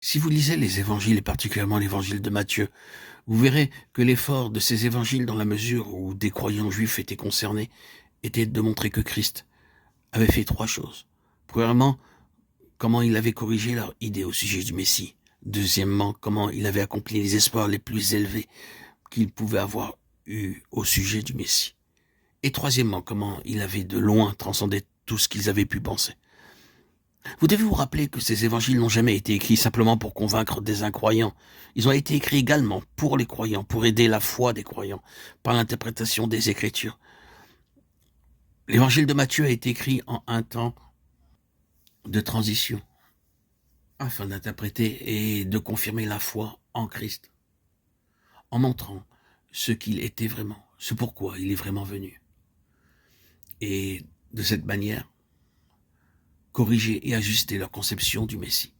Si vous lisez les évangiles, et particulièrement l'évangile de Matthieu, vous verrez que l'effort de ces évangiles, dans la mesure où des croyants juifs étaient concernés, était de montrer que Christ avait fait trois choses. Premièrement, comment il avait corrigé leur idée au sujet du Messie. Deuxièmement, comment il avait accompli les espoirs les plus élevés qu'ils pouvaient avoir eu au sujet du Messie. Et troisièmement, comment il avait de loin transcendé tout ce qu'ils avaient pu penser. Vous devez vous rappeler que ces évangiles n'ont jamais été écrits simplement pour convaincre des incroyants. Ils ont été écrits également pour les croyants, pour aider la foi des croyants, par l'interprétation des Écritures. L'évangile de Matthieu a été écrit en un temps de transition, afin d'interpréter et de confirmer la foi en Christ, en montrant ce qu'il était vraiment, ce pourquoi il est vraiment venu. Et de cette manière, corriger et ajuster leur conception du Messie.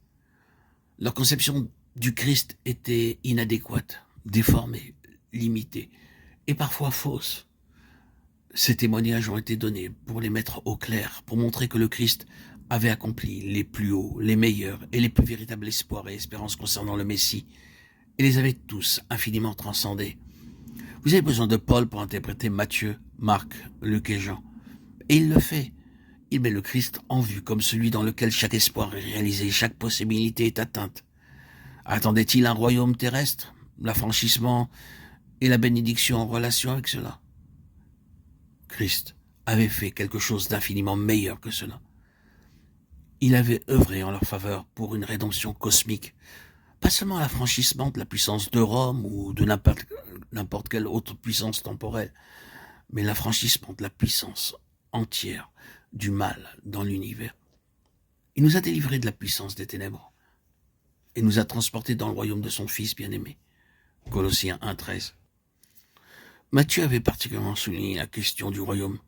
Leur conception du Christ était inadéquate, déformée, limitée et parfois fausse. Ces témoignages ont été donnés pour les mettre au clair, pour montrer que le Christ avait accompli les plus hauts, les meilleurs et les plus véritables espoirs et espérances concernant le Messie, et les avait tous infiniment transcendés. Vous avez besoin de Paul pour interpréter Matthieu, Marc, Luc et Jean. Et il le fait. Il met le Christ en vue comme celui dans lequel chaque espoir est réalisé, chaque possibilité est atteinte. Attendait-il un royaume terrestre, l'affranchissement et la bénédiction en relation avec cela? Christ avait fait quelque chose d'infiniment meilleur que cela. Il avait œuvré en leur faveur pour une rédemption cosmique, pas seulement l'affranchissement de la puissance de Rome ou de n'importe quelle autre puissance temporelle, mais l'affranchissement de la puissance entière du mal dans l'univers. Il nous a délivrés de la puissance des ténèbres et nous a transportés dans le royaume de son Fils bien-aimé. Colossiens 1,13. Matthieu avait particulièrement souligné la question du royaume,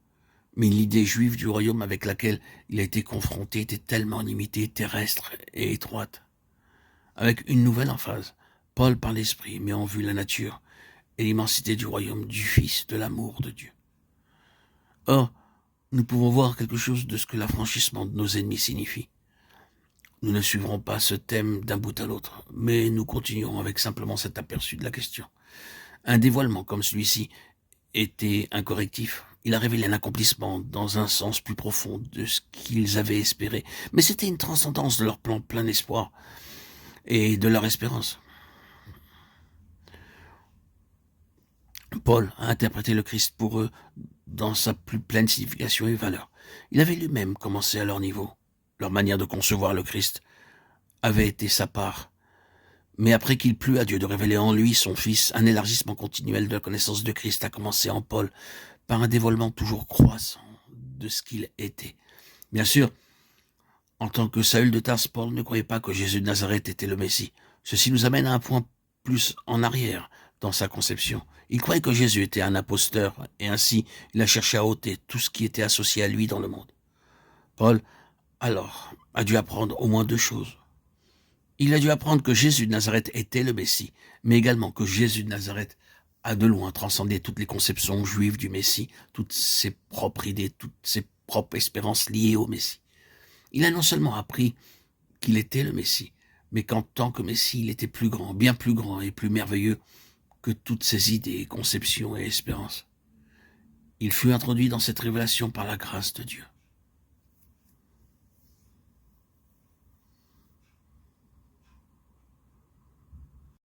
mais l'idée juive du royaume avec laquelle il a été confronté était tellement limitée, terrestre et étroite. Avec une nouvelle emphase, Paul par l'esprit met en vue la nature et l'immensité du royaume du Fils, de l'amour de Dieu. Or, nous pouvons voir quelque chose de ce que l'affranchissement de nos ennemis signifie. Nous ne suivrons pas ce thème d'un bout à l'autre, mais nous continuerons avec simplement cet aperçu de la question. Un dévoilement comme celui-ci était un correctif. Il a révélé un accomplissement dans un sens plus profond de ce qu'ils avaient espéré, mais c'était une transcendance de leur plan plein d'espoir et de leur espérance. Paul a interprété le Christ pour eux dans sa plus pleine signification et valeur. Il avait lui-même commencé à leur niveau. Leur manière de concevoir le Christ avait été sa part. Mais après qu'il plut à Dieu de révéler en lui son Fils, un élargissement continuel de la connaissance de Christ a commencé en Paul par un dévoilement toujours croissant de ce qu'il était. Bien sûr, en tant que Saül de Tarse, Paul ne croyait pas que Jésus de Nazareth était le Messie. Ceci nous amène à un point plus en arrière dans sa conception. Il croyait que Jésus était un imposteur, et ainsi il a cherché à ôter tout ce qui était associé à lui dans le monde. Paul, alors, a dû apprendre au moins deux choses. Il a dû apprendre que Jésus de Nazareth était le Messie, mais également que Jésus de Nazareth a de loin transcendé toutes les conceptions juives du Messie, toutes ses propres idées, toutes ses propres espérances liées au Messie. Il a non seulement appris qu'il était le Messie, mais qu'en tant que Messie, il était plus grand, bien plus grand et plus merveilleux que toutes ses idées, conceptions et espérances. Il fut introduit dans cette révélation par la grâce de Dieu.